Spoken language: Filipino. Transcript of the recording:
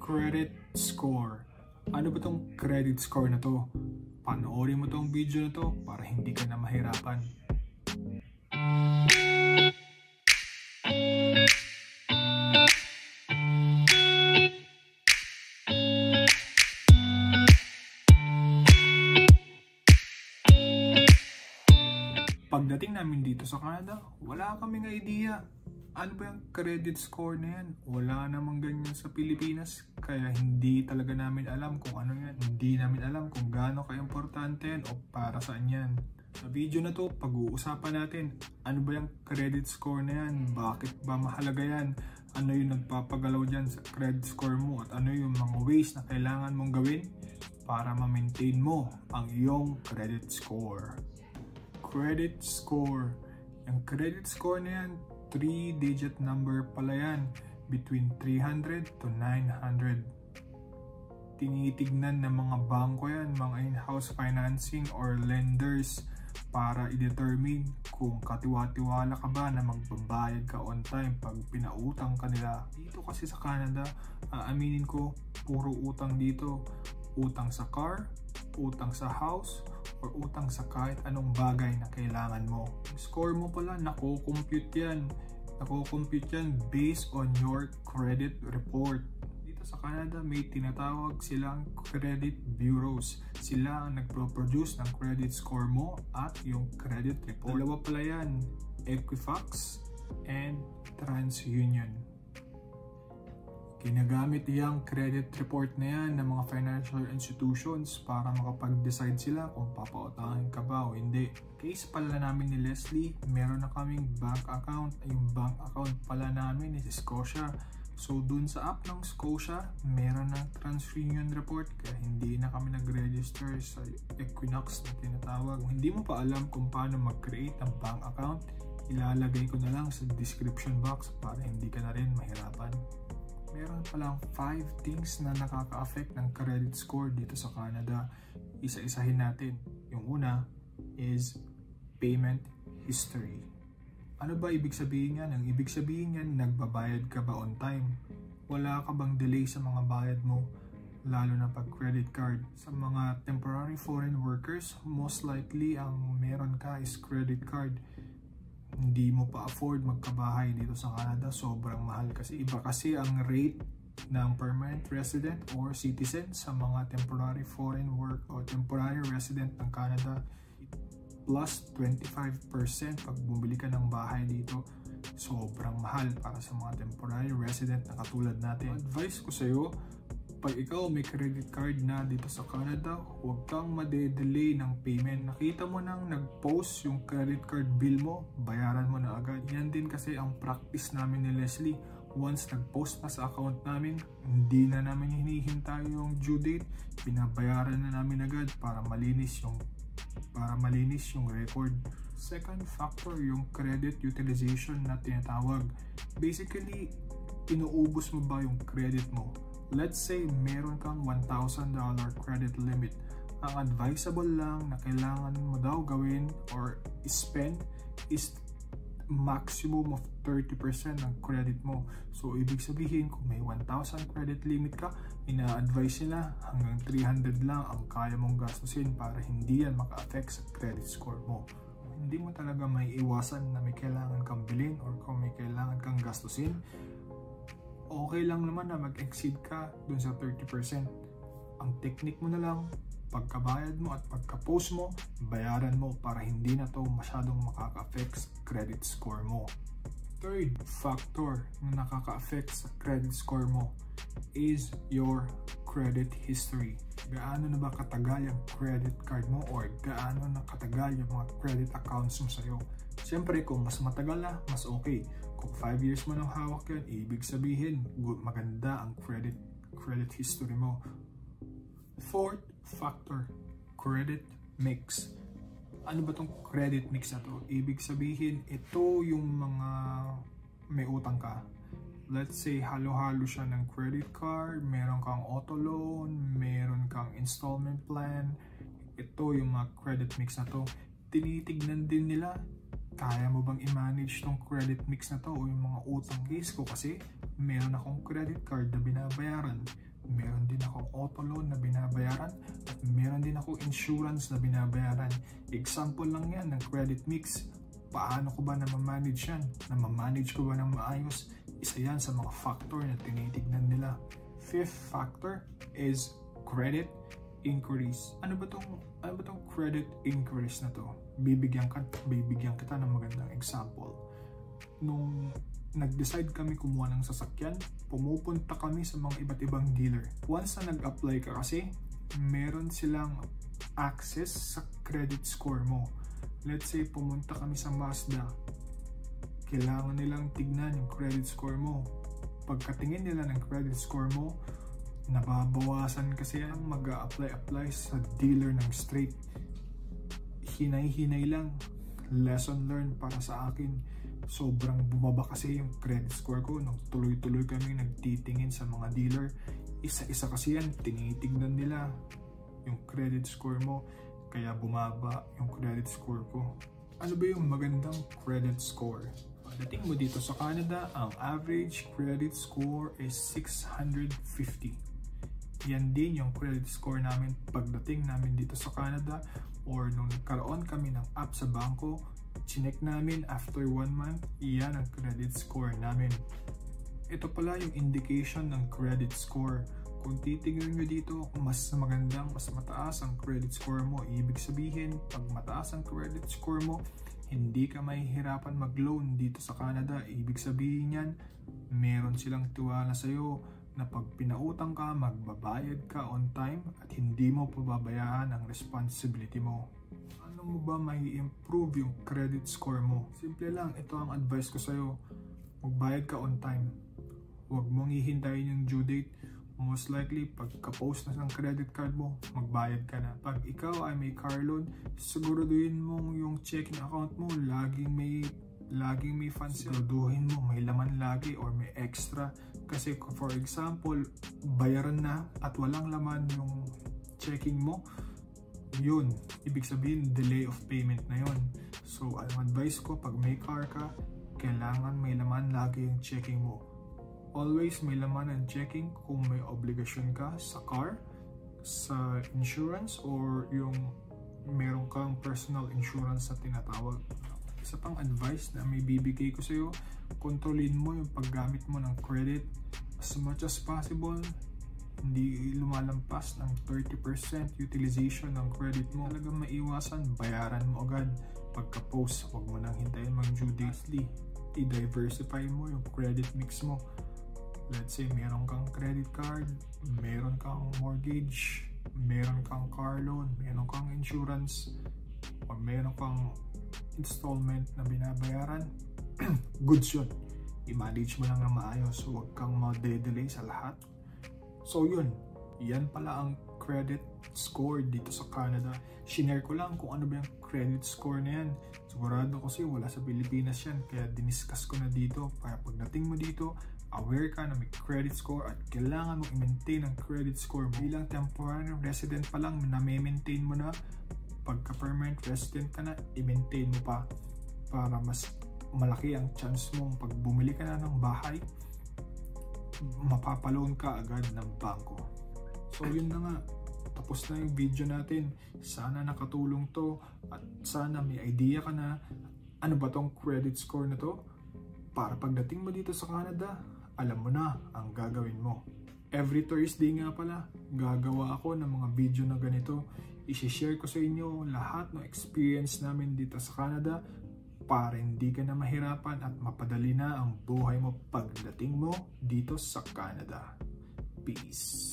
Credit score. Ano ba tong credit score na to? Panoorin mo tong video na to para hindi ka na mahirapan. Pagdating namin dito sa Canada, wala kaming idea. Ano ba yung credit score na yan? Wala namang ganyan sa Pilipinas. Kaya hindi talaga namin alam kung ano yan. Hindi namin alam kung gaano ka-importante yan o para saan yan. Sa video na to, pag-uusapan natin ano ba yung credit score na yan? Bakit ba mahalaga yan? Ano yung nagpapagalaw dyan sa credit score mo? At ano yung mga ways na kailangan mong gawin para ma-maintain mo ang iyong credit score? Credit score. Yung credit score na yan, 3-digit number pala yan, between 300 to 900. Tinitignan ng mga bangko yan, mga in-house financing or lenders para i-determine kung katiwa-tiwala ka ba na magbabayad ka on time pag pinautang ka nila. Dito kasi sa Canada, aminin ko, puro utang dito. Utang sa car, utang sa house, or utang sa kahit anong bagay na kailangan mo. Yung score mo pala, nako-compute yan. Nako-compute yan based on your credit report. Dito sa Canada, may tinatawag silang credit bureaus. Sila ang nagpro-produce ng credit score mo at yung credit report. Dalawa pala yan, Equifax and TransUnion. Ginagamit yung credit report na yan ng mga financial institutions para makapag-decide sila kung papautangin ka ba o hindi. Case pala namin ni Leslie, meron na kaming bank account. Yung bank account pala namin is Scotia. So dun sa app ng Scotia, meron ng TransUnion report kaya hindi na kami nag-register sa Equinox na tinatawag. Kung hindi mo pa alam kung paano mag-create ng bank account, ilalagay ko na lang sa description box para hindi ka na rin mahirapan. Meron palang 5 things na nakaka-affect ng credit score dito sa Canada. Isa-isahin natin. Yung una is payment history. Ano ba ibig sabihin yan? Ang ibig sabihin yan, nagbabayad ka ba on time? Wala ka bang delay sa mga bayad mo? Lalo na pag credit card. Sa mga temporary foreign workers, most likely ang meron ka is credit card. Hindi mo pa afford magkabahay dito sa Canada, sobrang mahal kasi iba kasi ang rate ng permanent resident or citizen sa mga temporary foreign work o temporary resident ng Canada, plus 25% pag bumili ka ng bahay dito. Sobrang mahal para sa mga temporary resident na katulad natin. Advice ko sa iyo, pag ikaw may credit card na dito sa Canada, huwag kang madedelay ng payment. Nakita mo nang nag-post yung credit card bill mo, bayaran mo na agad. Yan din kasi ang practice namin ni Leslie. Once nag-post na sa account namin, hindi na namin hinihintay yung due date. Pinabayaran na namin agad para malinis yung record. Second factor, yung credit utilization na tinatawag. Basically, inuubos mo ba yung credit mo? Let's say meron kang $1,000 credit limit. Ang advisable lang na kailangan mo daw gawin or spend is maximum of 30% ng credit mo. So ibig sabihin kung may 1,000 credit limit ka, ina-advise nila hanggang 300 lang ang kaya mong gastusin para hindi yan maka-affect sa credit score mo. Kung hindi mo talaga may iwasan na may kailangan kang bilhin or kung may kailangan kang gastusin, okay lang naman na mag-exceed ka dun sa 30%. Ang technique mo na lang, pagkabayad mo at pagka-post mo, bayaran mo para hindi na to masyadong makaka-affect sa credit score mo. Third factor na nakaka-affect sa credit score mo is your credit history. Gaano na ba katagal yung credit card mo or gaano na katagal yung mga credit accounts mo sa'yo? Siyempre, kung mas matagal na, mas okay. Kung 5 years mo nang hawak yan, ibig sabihin, maganda ang credit history mo. Fourth factor, credit mix. Ano ba tong credit mix na to? Ibig sabihin, ito yung mga may utang ka. Let's say, halo-halo siya ng credit card, meron kang auto loan, meron kang installment plan. Ito yung mga credit mix na to. Tinitignan din nila, kaya mo bang i-manage tong credit mix na to o yung mga utang. Case ko kasi, meron akong credit card na binabayaran. akong auto loan na binabayaran at meron din akong insurance na binabayaran. Example lang yan ng credit mix. Paano ko ba na-manage yan? Na-manage ko ba ng maayos? Isa yan sa mga factor na tinitignan nila. Fifth factor is credit increase. Ano ba tong credit increase na to? Bibigyan kita ng magandang example. Nung nag-decide kami kumuha ng sasakyan, pumupunta kami sa mga iba't ibang dealer. Once na nag-apply ka kasi, meron silang access sa credit score mo. Let's say pumunta kami sa Mazda, kailangan nilang tignan yung credit score mo. Pagkatingin nila ng credit score mo, nababawasan kasi ang mag-a-apply sa dealer ng straight. Hinay-hinay lang. Lesson learned para sa akin. Sobrang bumaba kasi yung credit score ko nung tuloy-tuloy kami nagtitingin sa mga dealer. Isa-isa kasi yan, tinitignan nila yung credit score mo, kaya bumaba yung credit score ko. Ano ba yung magandang credit score? Pagdating mo dito sa Canada, ang average credit score is 650. Yan din yung credit score namin pagdating namin dito sa Canada, or nung nagkaroon kami ng app sa bangko, chinek namin after 1 month, iyan ang credit score namin. Ito pala yung indication ng credit score. Kung titignan nyo dito, mas magandang, mas mataas ang credit score mo. Ibig sabihin, pag mataas ang credit score mo, hindi ka mahihirapan mag-loan dito sa Canada. Ibig sabihin yan, meron silang tiwala sa'yo na pag pinautang ka, magbabayad ka on time at hindi mo pababayaan ang responsibility mo. Ano mo ba may improve yung credit score mo? Simple lang, ito ang advice ko sa'yo. Magbayad ka on time. Huwag mong hihintayin yung due date. Most likely, pagka-post na ng credit card mo, magbayad ka na. Pag ikaw ay may car loan, siguraduhin mong yung checking account mo laging may funds. Siguraduhin mo may laman lagi or may extra. Kasi for example, bayaran na at walang laman yung checking mo, yun, ibig sabihin delay of payment na yun. So, ang advice ko, pag may car ka, kailangan may laman lagi yung checking mo. Always may laman ang checking kung may obligasyon ka sa car, sa insurance, or yung meron kang personal insurance na tinatawag. Isa pang advice na may bibigay ko sa'yo, kontrolin mo yung paggamit mo ng credit as much as possible. Hindi lumalampas ng 30% utilization ng credit mo. Talagang maiwasan, bayaran mo agad. Pagka-post, huwag mo nang hintayin mag-due date. I-diversify mo yung credit mix mo. Let's say, meron kang credit card, meron kang mortgage, meron kang car loan, meron kang insurance, or meron kang installment na binabayaran. Goods yun. I-manage mo lang na maayos. Huwag kang ma-delay sa lahat. So yun, yan pala ang credit score dito sa Canada. Shinare ko lang kung ano ba yung credit score na yan. Sigurado kasi wala sa Pilipinas yan, kaya diniscuss ko na dito. Kaya pagdating mo dito, aware ka na may credit score at kailangan mo i-maintain ang credit score mo. Bilang temporary resident pa lang, na-maintain mo na. Pagka permanent resident ka na, i-maintain mo pa para mas malaki ang chance mong pag bumili ka na ng bahay, mapapaloan ka agad ng bangko. So yun na nga, tapos na yung video natin. Sana nakatulong to at sana may idea ka na ano ba tong credit score na to, para pagdating mo dito sa Canada, alam mo na ang gagawin mo. Every Thursday nga pala, gagawa ako ng mga video na ganito. I-share ko sa inyo lahat ng experience namin dito sa Canada para hindi ka na mahirapan at mapadali na ang buhay mo pagdating mo dito sa Canada. Peace!